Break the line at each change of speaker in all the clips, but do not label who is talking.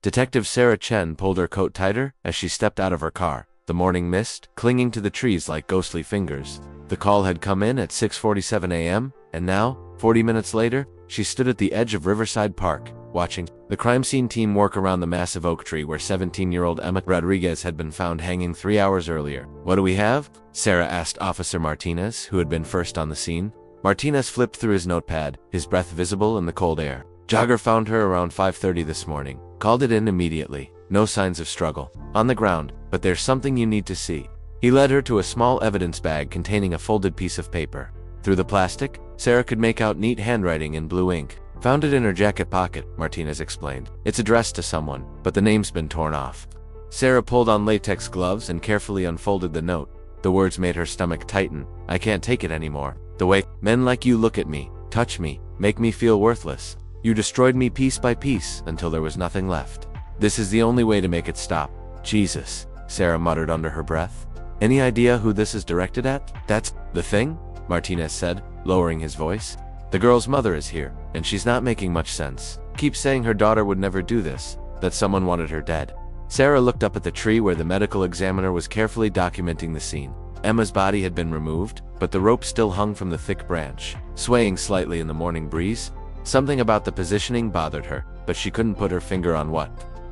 Detective Sarah Chen pulled her coat tighter as she stepped out of her car, the morning mist clinging to the trees like ghostly fingers. The call had come in at 6:47 a.m., and now, 40 minutes later, she stood at the edge of Riverside Park, watching the crime scene team work around the massive oak tree where 17-year-old Emma Rodriguez had been found hanging 3 hours earlier. "What do we have?" Sarah asked Officer Martinez, who had been first on the scene. Martinez flipped through his notepad, his breath visible in the cold air. "Jogger found her around 5:30 this morning. Called it in immediately. No signs of struggle. On the ground, but there's something you need to see." He led her to a small evidence bag containing a folded piece of paper. Through the plastic, Sarah could make out neat handwriting in blue ink. "Found it in her jacket pocket," Martinez explained. "It's addressed to someone, but the name's been torn off." Sarah pulled on latex gloves and carefully unfolded the note. The words made her stomach tighten. "I can't take it anymore. The way men like you look at me, touch me, make me feel worthless. You destroyed me piece by piece until there was nothing left. This is the only way to make it stop." "Jesus," Sarah muttered under her breath. "Any idea who this is directed at?" "That's the thing," Martinez said, lowering his voice. "The girl's mother is here, and she's not making much sense. Keeps saying her daughter would never do this, that someone wanted her dead." Sarah looked up at the tree where the medical examiner was carefully documenting the scene. Emma's body had been removed, but the rope still hung from the thick branch, swaying slightly in the morning breeze. Something about the positioning bothered her, but she couldn't put her finger on what.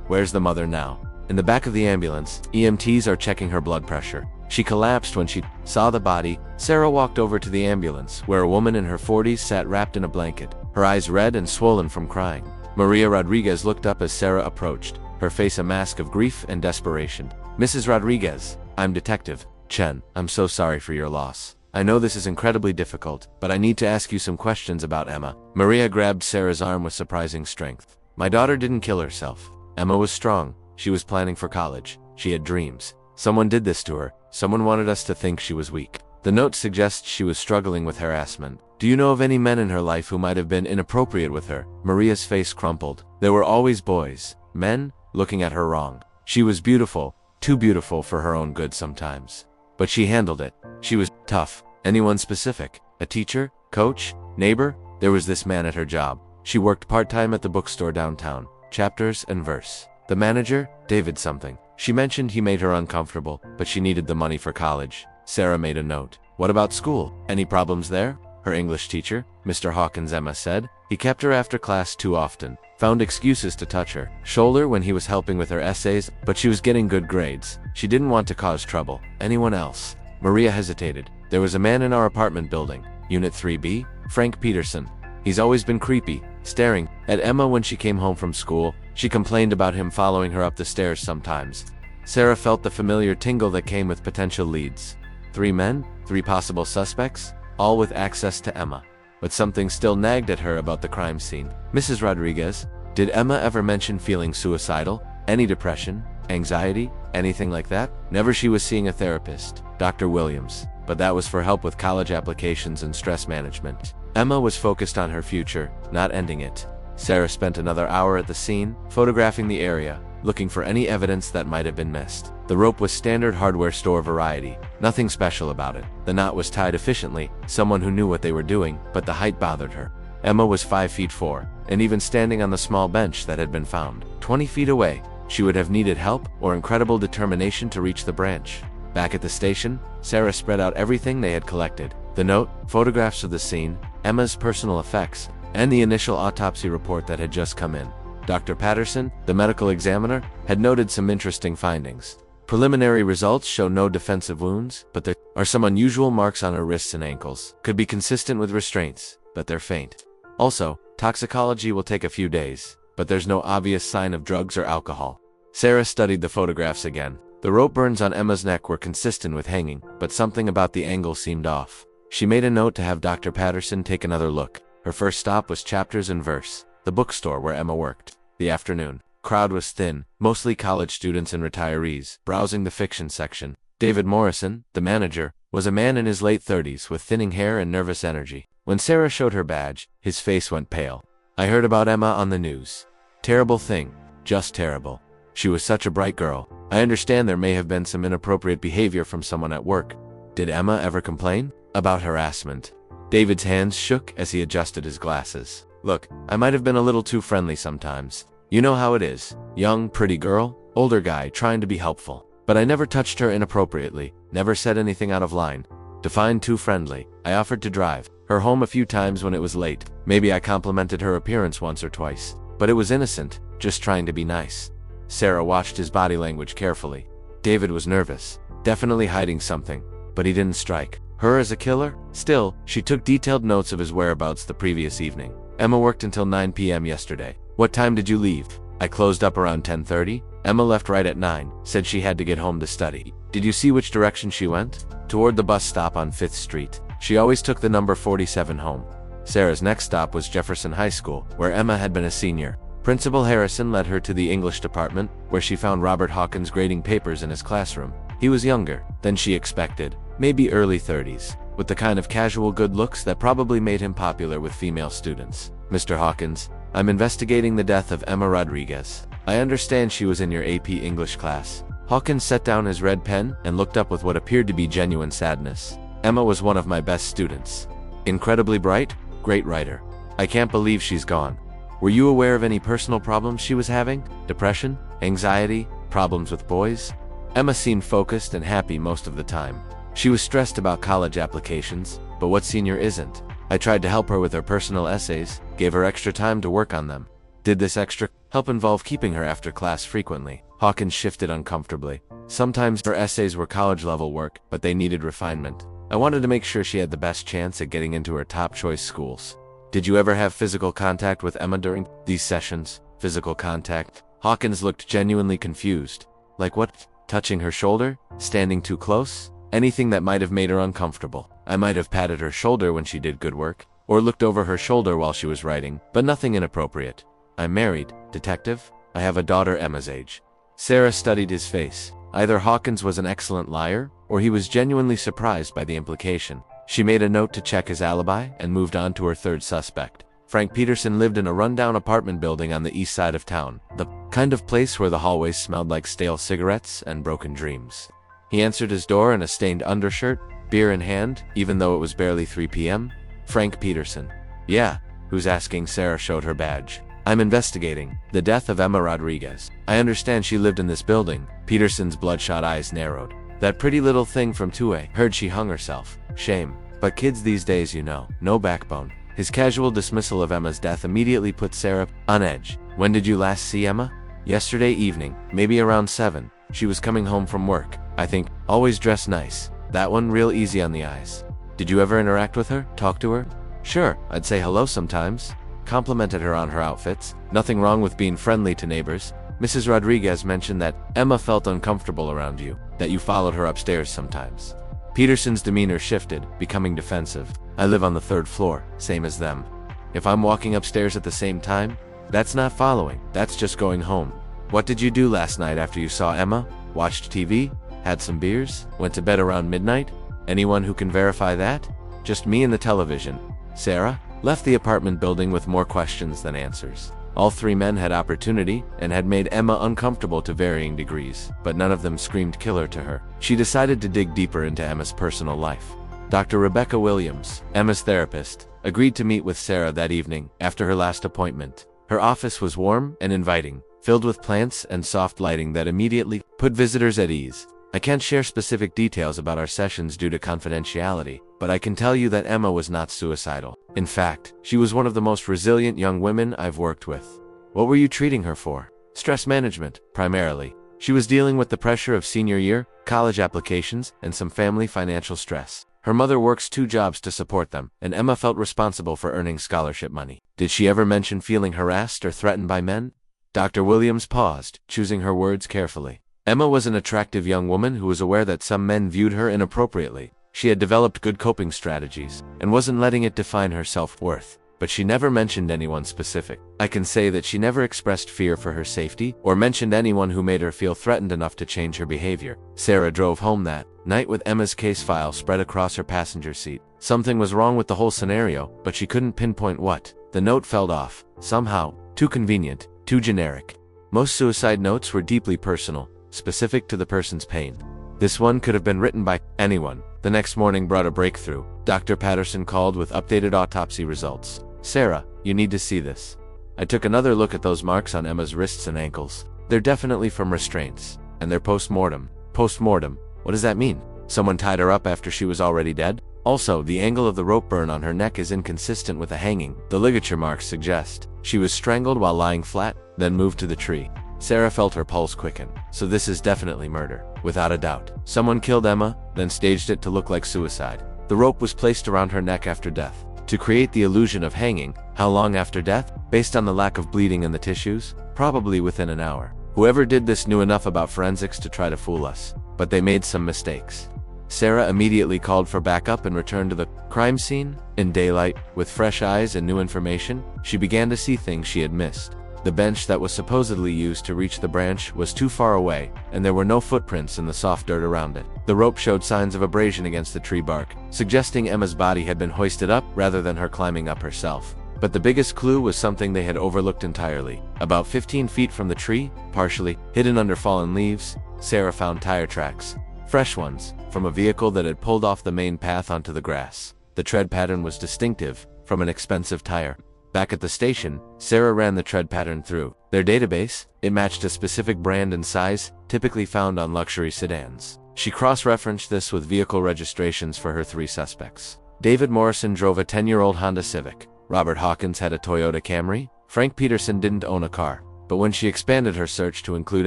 "Where's the mother now?" "In the back of the ambulance. EMTs are checking her blood pressure. She collapsed when she saw the body." Sarah walked over to the ambulance, where a woman in her 40s sat wrapped in a blanket, her eyes red and swollen from crying. Maria Rodriguez looked up as Sarah approached, her face a mask of grief and desperation. "Mrs. Rodriguez, I'm Detective Chen. I'm so sorry for your loss. I know this is incredibly difficult, but I need to ask you some questions about Emma." Maria grabbed Sarah's arm with surprising strength. "My daughter didn't kill herself. Emma was strong. She was planning for college. She had dreams. Someone did this to her. Someone wanted us to think she was weak. The note suggests she was struggling with harassment. Do you know of any men in her life who might have been inappropriate with her?" Maria's face crumpled. "There were always boys, men, looking at her wrong. She was beautiful, too beautiful for her own good sometimes. But she handled it. She was tough." "Anyone specific? A teacher? Coach? Neighbor?" "There was this man at her job. She worked part-time at the bookstore downtown. Chapters and verse. The manager, David something. She mentioned he made her uncomfortable, but she needed the money for college." Sarah made a note. "What about school? Any problems there?" "Her English teacher, Mr. Hawkins," Emma said. "He kept her after class too often. Found excuses to touch her shoulder when he was helping with her essays, but she was getting good grades. She didn't want to cause trouble." "Anyone else?" Maria hesitated. "There was a man in our apartment building, Unit 3B, Frank Peterson. He's always been creepy, staring at Emma when she came home from school. She complained about him following her up the stairs sometimes." Sarah felt the familiar tingle that came with potential leads. 3 men, 3 possible suspects, all with access to Emma. But something still nagged at her about the crime scene. "Mrs. Rodriguez, did Emma ever mention feeling suicidal? Any depression, anxiety, anything like that?" "Never. She was seeing a therapist, Dr. Williams, but that was for help with college applications and stress management. Emma was focused on her future, not ending it." Sarah spent another hour at the scene, photographing the area, looking for any evidence that might have been missed. The rope was standard hardware store variety, nothing special about it. The knot was tied efficiently, someone who knew what they were doing, but the height bothered her. Emma was 5 feet 4, and even standing on the small bench that had been found 20 feet away, she would have needed help or incredible determination to reach the branch. Back at the station, Sarah spread out everything they had collected. The note, photographs of the scene, Emma's personal effects, and the initial autopsy report that had just come in. Dr. Patterson, the medical examiner, had noted some interesting findings. Preliminary results show no defensive wounds, but there are some unusual marks on her wrists and ankles. Could be consistent with restraints, but they're faint. Also, toxicology will take a few days, but there's no obvious sign of drugs or alcohol. Sarah studied the photographs again. The rope burns on Emma's neck were consistent with hanging, but something about the angle seemed off. She made a note to have Dr. Patterson take another look. Her first stop was Chapters and Verse, the bookstore where Emma worked. The afternoon crowd was thin, mostly college students and retirees, browsing the fiction section. David Morrison, the manager, was a man in his late 30s with thinning hair and nervous energy. When Sarah showed her badge, his face went pale. "I heard about Emma on the news. Terrible thing, just terrible. She was such a bright girl. I understand there may have been some inappropriate behavior from someone at work. Did Emma ever complain about harassment?" David's hands shook as he adjusted his glasses. "Look, I might have been a little too friendly sometimes. You know how it is. Young, pretty girl, older guy trying to be helpful. But I never touched her inappropriately, never said anything out of line. Defined too friendly. I offered to drive her home a few times when it was late. Maybe I complimented her appearance once or twice. But it was innocent, just trying to be nice. Sarah watched his body language carefully. David was nervous, definitely hiding something, but he didn't strike her as a killer. Still, she took detailed notes of his whereabouts the previous evening. Emma worked until 9 p.m. yesterday. What time did you leave? I closed up around 10:30. Emma left right at 9, said she had to get home to study. Did you see which direction she went? Toward the bus stop on 5th Street. She always took the number 47 home. Sarah's next stop was Jefferson High School, where Emma had been a senior. Principal Harrison led her to the English department, where she found Robert Hawkins grading papers in his classroom. He was younger than she expected, maybe early 30s, with the kind of casual good looks that probably made him popular with female students. Mr. Hawkins, I'm investigating the death of Emma Rodriguez. I understand she was in your AP English class. Hawkins set down his red pen and looked up with what appeared to be genuine sadness. Emma was one of my best students. Incredibly bright, great writer. I can't believe she's gone. Were you aware of any personal problems she was having? Depression? Anxiety? Problems with boys? Emma seemed focused and happy most of the time. She was stressed about college applications, but what senior isn't? I tried to help her with her personal essays, gave her extra time to work on them. Did this extra help involve keeping her after class frequently? Hawkins shifted uncomfortably. Sometimes her essays were college-level work, but they needed refinement. I wanted to make sure she had the best chance at getting into her top-choice schools. Did you ever have physical contact with Emma during these sessions? Physical contact? Hawkins looked genuinely confused. Like what? Touching her shoulder? Standing too close? Anything that might have made her uncomfortable. I might have patted her shoulder when she did good work, or looked over her shoulder while she was writing, but nothing inappropriate. I'm married, detective. I have a daughter Emma's age. Sarah studied his face. Either Hawkins was an excellent liar, or he was genuinely surprised by the implication. She made a note to check his alibi and moved on to her third suspect. Frank Peterson lived in a rundown apartment building on the east side of town, the kind of place where the hallways smelled like stale cigarettes and broken dreams. He answered his door in a stained undershirt, beer in hand, even though it was barely 3 p.m. Frank Peterson. Yeah, who's asking? Sarah showed her badge. I'm investigating the death of Emma Rodriguez. I understand she lived in this building. Peterson's bloodshot eyes narrowed. That pretty little thing from 2A. Heard she hung herself. Shame. But kids these days, you know, no backbone. His casual dismissal of Emma's death immediately put Sarah on edge. When did you last see Emma? Yesterday evening, maybe around 7. She was coming home from work. I think, always dressed nice. That one real easy on the eyes. Did you ever interact with her? Talk to her? Sure, I'd say hello sometimes. Complimented her on her outfits. Nothing wrong with being friendly to neighbors. Mrs. Rodriguez mentioned that Emma felt uncomfortable around you, that you followed her upstairs sometimes. Peterson's demeanor shifted, becoming defensive. I live on the 3rd floor, same as them. If I'm walking upstairs at the same time, that's not following, that's just going home. What did you do last night after you saw Emma? Watched TV? Had some beers? Went to bed around midnight? Anyone who can verify that? Just me and the television. Sarah left the apartment building with more questions than answers. All 3 men had opportunity and had made Emma uncomfortable to varying degrees, but none of them screamed killer to her. She decided to dig deeper into Emma's personal life. Dr. Rebecca Williams, Emma's therapist, agreed to meet with Sarah that evening after her last appointment. Her office was warm and inviting, filled with plants and soft lighting that immediately put visitors at ease. I can't share specific details about our sessions due to confidentiality, but I can tell you that Emma was not suicidal. In fact, she was one of the most resilient young women I've worked with. What were you treating her for? Stress management, primarily. She was dealing with the pressure of senior year, college applications, and some family financial stress. Her mother works 2 jobs to support them, and Emma felt responsible for earning scholarship money. Did she ever mention feeling harassed or threatened by men? Dr. Williams paused, choosing her words carefully. Emma was an attractive young woman who was aware that some men viewed her inappropriately. She had developed good coping strategies and wasn't letting it define her self-worth, but she never mentioned anyone specific. I can say that she never expressed fear for her safety or mentioned anyone who made her feel threatened enough to change her behavior. Sarah drove home that night with Emma's case file spread across her passenger seat. Something was wrong with the whole scenario, but she couldn't pinpoint what. The note felt off, somehow, too convenient, too generic. Most suicide notes were deeply personal, specific to the person's pain. This one could have been written by anyone. The next morning brought a breakthrough. Dr. Patterson called with updated autopsy results. Sarah, you need to see this. I took another look at those marks on Emma's wrists and ankles. They're definitely from restraints. And they're post-mortem. Post-mortem? What does that mean? Someone tied her up after she was already dead? Also, the angle of the rope burn on her neck is inconsistent with a hanging. The ligature marks suggest she was strangled while lying flat, then moved to the tree. Sarah felt her pulse quicken. So this is definitely murder. Without a doubt. Someone killed Emma, then staged it to look like suicide. The rope was placed around her neck after death, to create the illusion of hanging. How long after death? Based on the lack of bleeding in the tissues? Probably within an hour. Whoever did this knew enough about forensics to try to fool us. But they made some mistakes. Sarah immediately called for backup and returned to the crime scene. In daylight, with fresh eyes and new information, she began to see things she had missed. The bench that was supposedly used to reach the branch was too far away, and there were no footprints in the soft dirt around it. The rope showed signs of abrasion against the tree bark, suggesting Emma's body had been hoisted up rather than her climbing up herself. But the biggest clue was something they had overlooked entirely. About 15 feet from the tree, partially hidden under fallen leaves, Sarah found tire tracks. Fresh ones, from a vehicle that had pulled off the main path onto the grass. The tread pattern was distinctive, from an expensive tire. Back at the station, Sarah ran the tread pattern through their database. It matched a specific brand and size, typically found on luxury sedans. She cross-referenced this with vehicle registrations for her 3 suspects. David Morrison drove a 10-year-old Honda Civic. Robert Hawkins had a Toyota Camry. Frank Peterson didn't own a car. But when she expanded her search to include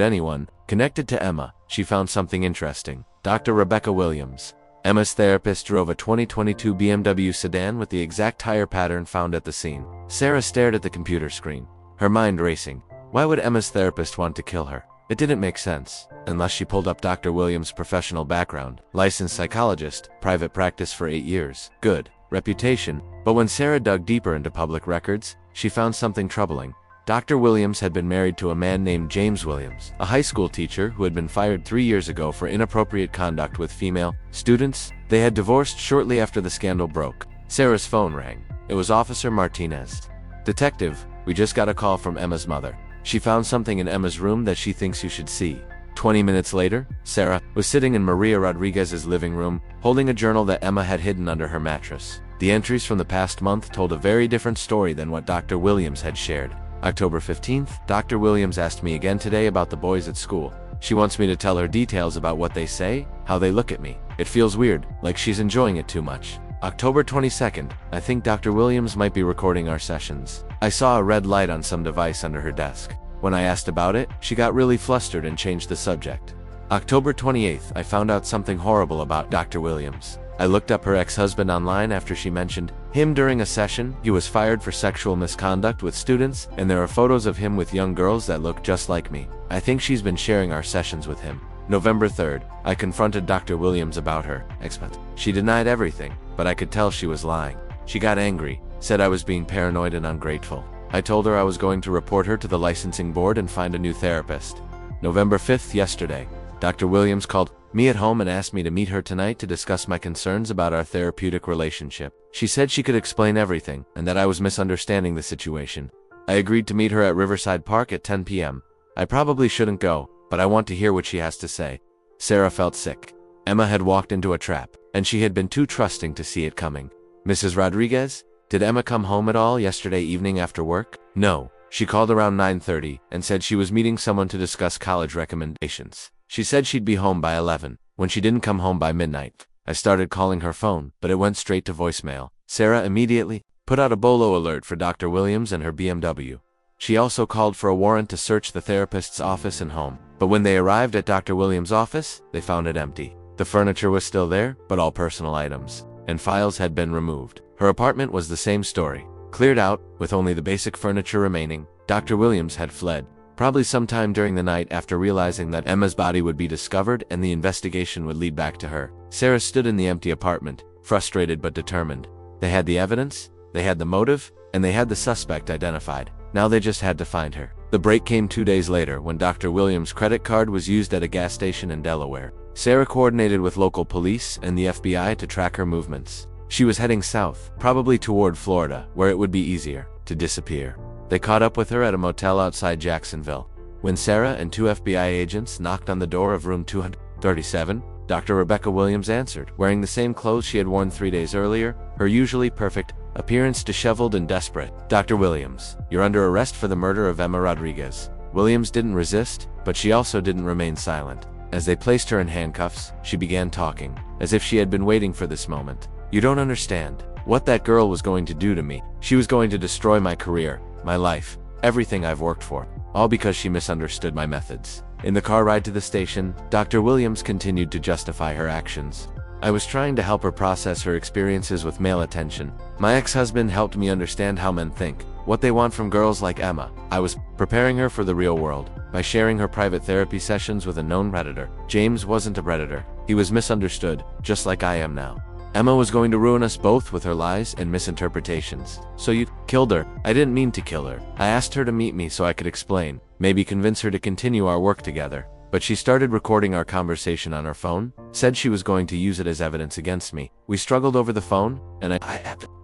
anyone connected to Emma, she found something interesting. Dr. Rebecca Williams. Emma's therapist drove a 2022 BMW sedan with the exact tire pattern found at the scene. Sarah stared at the computer screen, her mind racing. Why would Emma's therapist want to kill her? It didn't make sense, unless she pulled up Dr. Williams' professional background. Licensed psychologist, private practice for 8 years. Good reputation. But when Sarah dug deeper into public records, she found something troubling. Dr. Williams had been married to a man named James Williams, a high school teacher who had been fired 3 years ago for inappropriate conduct with female students. They had divorced shortly after the scandal broke. Sarah's phone rang. It was Officer Martinez. Detective, we just got a call from Emma's mother. She found something in Emma's room that she thinks you should see. 20 minutes later, Sarah was sitting in Maria Rodriguez's living room, holding a journal that Emma had hidden under her mattress. The entries from the past month told a very different story than what Dr. Williams had shared. October 15th, Dr. Williams asked me again today about the boys at school. She wants me to tell her details about what they say, how they look at me. It feels weird, like she's enjoying it too much. October 22nd, I think Dr. Williams might be recording our sessions. I saw a red light on some device under her desk. When I asked about it, she got really flustered and changed the subject. October 28th, I found out something horrible about Dr. Williams. I looked up her ex-husband online after she mentioned him during a session. He was fired for sexual misconduct with students, and there are photos of him with young girls that look just like me. I think she's been sharing our sessions with him. November 3rd, I confronted Dr. Williams about her ex-husband. She denied everything, but I could tell she was lying. She got angry, said I was being paranoid and ungrateful. I told her I was going to report her to the licensing board and find a new therapist. November 5th, yesterday, Dr. Williams called me at home and asked me to meet her tonight to discuss my concerns about our therapeutic relationship. She said she could explain everything, and that I was misunderstanding the situation. I agreed to meet her at Riverside Park at 10 p.m. I probably shouldn't go, but I want to hear what she has to say. Sarah felt sick. Emma had walked into a trap, and she had been too trusting to see it coming. Mrs. Rodriguez, did Emma come home at all yesterday evening after work? No. She called around 9:30 and said she was meeting someone to discuss college recommendations. She said she'd be home by 11, when she didn't come home by midnight. I started calling her phone, but it went straight to voicemail. Sarah immediately put out a BOLO alert for Dr. Williams and her BMW. She also called for a warrant to search the therapist's office and home. But when they arrived at Dr. Williams' office, they found it empty. The furniture was still there, but all personal items and files had been removed. Her apartment was the same story. Cleared out, with only the basic furniture remaining. Dr. Williams had fled. Probably sometime during the night after realizing that Emma's body would be discovered and the investigation would lead back to her. Sarah stood in the empty apartment, frustrated but determined. They had the evidence, they had the motive, and they had the suspect identified. Now they just had to find her. The break came 2 days later when Dr. Williams' credit card was used at a gas station in Delaware. Sarah coordinated with local police and the FBI to track her movements. She was heading south, probably toward Florida, where it would be easier to disappear. They caught up with her at a motel outside Jacksonville. When Sarah and 2 FBI agents knocked on the door of room 237, Dr. Rebecca Williams answered, wearing the same clothes she had worn 3 days earlier, her usually perfect appearance disheveled and desperate. "Dr. Williams, you're under arrest for the murder of Emma Rodriguez." Williams didn't resist, but she also didn't remain silent. As they placed her in handcuffs, she began talking, as if she had been waiting for this moment. "You don't understand what that girl was going to do to me. She was going to destroy my career, my life, everything I've worked for, all because she misunderstood my methods." In the car ride to the station, Dr. Williams continued to justify her actions. "I was trying to help her process her experiences with male attention. My ex-husband helped me understand how men think, what they want from girls like Emma. I was preparing her for the real world by sharing her private therapy sessions with a known predator. James wasn't a predator. He was misunderstood, just like I am now. Emma was going to ruin us both with her lies and misinterpretations. So you killed her." "I didn't mean to kill her. I asked her to meet me so I could explain, maybe convince her to continue our work together. But she started recording our conversation on her phone, said she was going to use it as evidence against me. We struggled over the phone, and I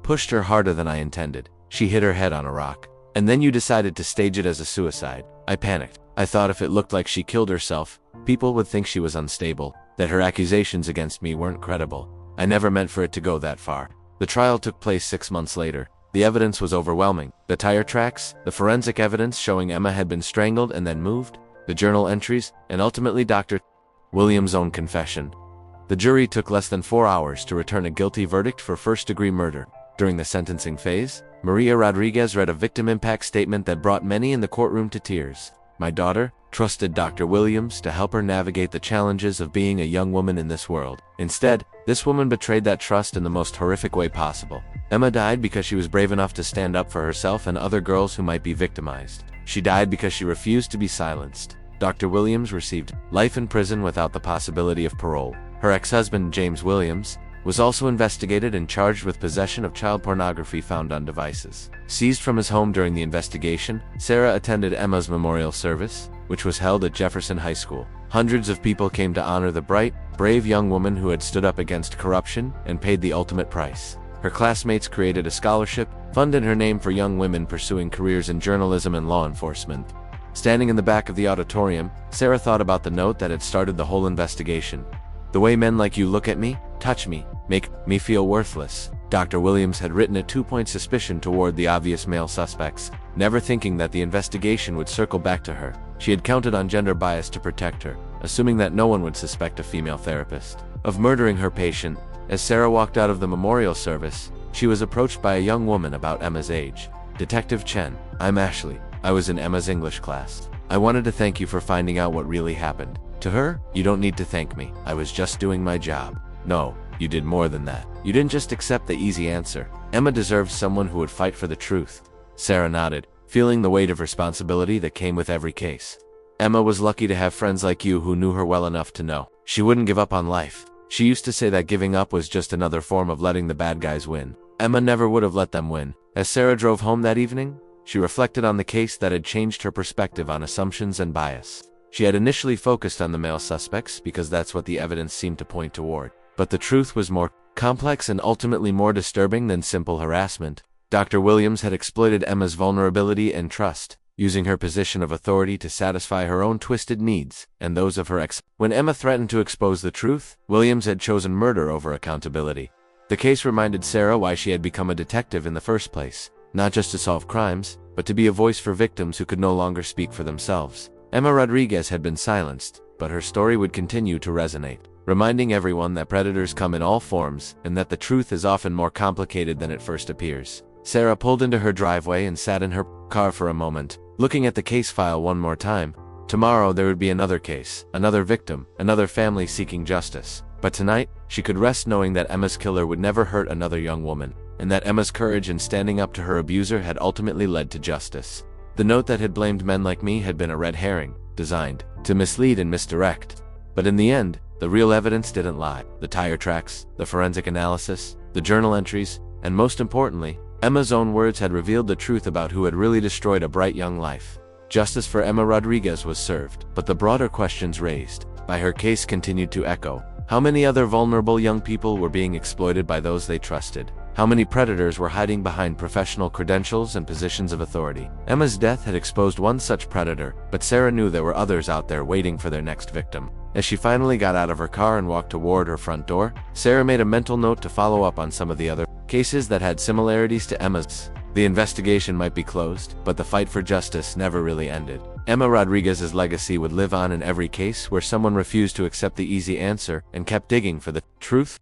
pushed her harder than I intended. She hit her head on a rock. And then you decided to stage it as a suicide. I panicked. I thought if it looked like she killed herself, people would think she was unstable, that her accusations against me weren't credible. I never meant for it to go that far." The trial took place 6 months later. The evidence was overwhelming. The tire tracks, the forensic evidence showing Emma had been strangled and then moved, the journal entries, and ultimately Dr. Williams' own confession. The jury took less than 4 hours to return a guilty verdict for first-degree murder. During the sentencing phase, Maria Rodriguez read a victim impact statement that brought many in the courtroom to tears. "My daughter trusted Dr. Williams to help her navigate the challenges of being a young woman in this world. Instead, this woman betrayed that trust in the most horrific way possible. Emma died because she was brave enough to stand up for herself and other girls who might be victimized. She died because she refused to be silenced." Dr. Williams received life in prison without the possibility of parole. Her ex-husband, James Williams, was also investigated and charged with possession of child pornography found on devices. Seized from his home during the investigation, Sarah attended Emma's memorial service, which was held at Jefferson High School. Hundreds of people came to honor the bright, brave young woman who had stood up against corruption and paid the ultimate price. Her classmates created a scholarship, fund in her name for young women pursuing careers in journalism and law enforcement. Standing in the back of the auditorium, Sarah thought about the note that had started the whole investigation. "The way men like you look at me, touch me, make me feel worthless." Dr. Williams had written a 2-point suspicion toward the obvious male suspects, never thinking that the investigation would circle back to her. She had counted on gender bias to protect her, assuming that no one would suspect a female therapist of murdering her patient. As Sarah walked out of the memorial service, she was approached by a young woman about Emma's age. "Detective Chen, I'm Ashley. I was in Emma's English class. I wanted to thank you for finding out what really happened." To her, "You don't need to thank me. I was just doing my job." "No, you did more than that. You didn't just accept the easy answer. Emma deserves someone who would fight for the truth." Sarah nodded, feeling the weight of responsibility that came with every case. "Emma was lucky to have friends like you who knew her well enough to know she wouldn't give up on life. She used to say that giving up was just another form of letting the bad guys win. Emma never would have let them win." As Sarah drove home that evening, she reflected on the case that had changed her perspective on assumptions and bias. She had initially focused on the male suspects because that's what the evidence seemed to point toward. But the truth was more complex and ultimately more disturbing than simple harassment. Dr. Williams had exploited Emma's vulnerability and trust, using her position of authority to satisfy her own twisted needs and those of her ex. When Emma threatened to expose the truth, Williams had chosen murder over accountability. The case reminded Sarah why she had become a detective in the first place, not just to solve crimes, but to be a voice for victims who could no longer speak for themselves. Emma Rodriguez had been silenced, but her story would continue to resonate, reminding everyone that predators come in all forms and that the truth is often more complicated than it first appears. Sarah pulled into her driveway and sat in her car for a moment, looking at the case file one more time. Tomorrow there would be another case, another victim, another family seeking justice. But tonight, she could rest knowing that Emma's killer would never hurt another young woman, and that Emma's courage in standing up to her abuser had ultimately led to justice. The note that had blamed men like me had been a red herring, designed to mislead and misdirect. But in the end, the real evidence didn't lie. The tire tracks, the forensic analysis, the journal entries, and most importantly, Emma's own words had revealed the truth about who had really destroyed a bright young life. Justice for Emma Rodriguez was served, but the broader questions raised by her case continued to echo. How many other vulnerable young people were being exploited by those they trusted? How many predators were hiding behind professional credentials and positions of authority? Emma's death had exposed one such predator, but Sarah knew there were others out there waiting for their next victim. As she finally got out of her car and walked toward her front door, Sarah made a mental note to follow up on some of the other cases that had similarities to Emma's. The investigation might be closed, but the fight for justice never really ended. Emma Rodriguez's legacy would live on in every case where someone refused to accept the easy answer and kept digging for the truth.